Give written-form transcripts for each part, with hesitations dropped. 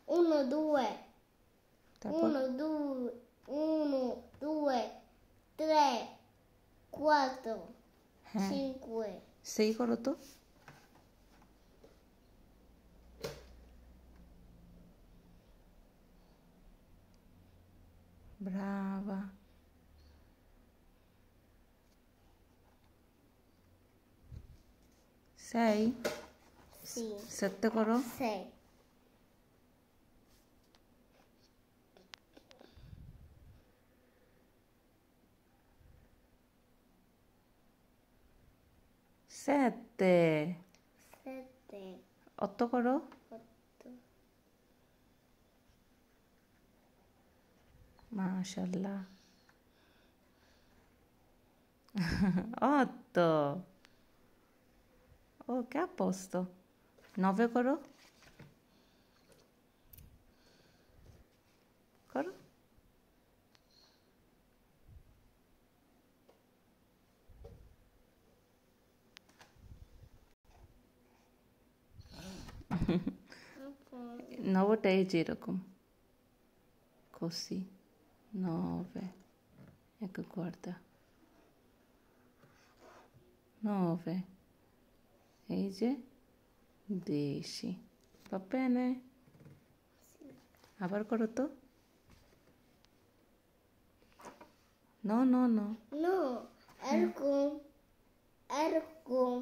Uno, due. তারপর Uno, due, tre, quattro, হ্যাঁ cinque. সেই করো তো। ব্রাভা। 6 Sì. 7 করো। 6. 7 7, 8 করো। 8, মাশাল্লাহ। 8 ok a posto 9 করো করো। নবটা এই যে এরকম così 9 ecco guarda 9 এই যে 10 va bene আবার করো তো। no no no No, এরকম, এরকম,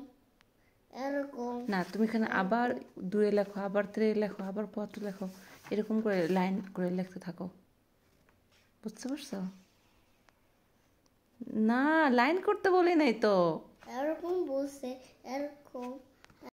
এরকম. না তুমি এখানে আবার 2 লেখো, আবার 3 লেখো, আবার 4 লেখো, এরকম করে লাইন করে লিখতে থাকো, বুঝতে পারছো? না লাইন করতে বলি নাই তো। এরকম বলছে, এরকম.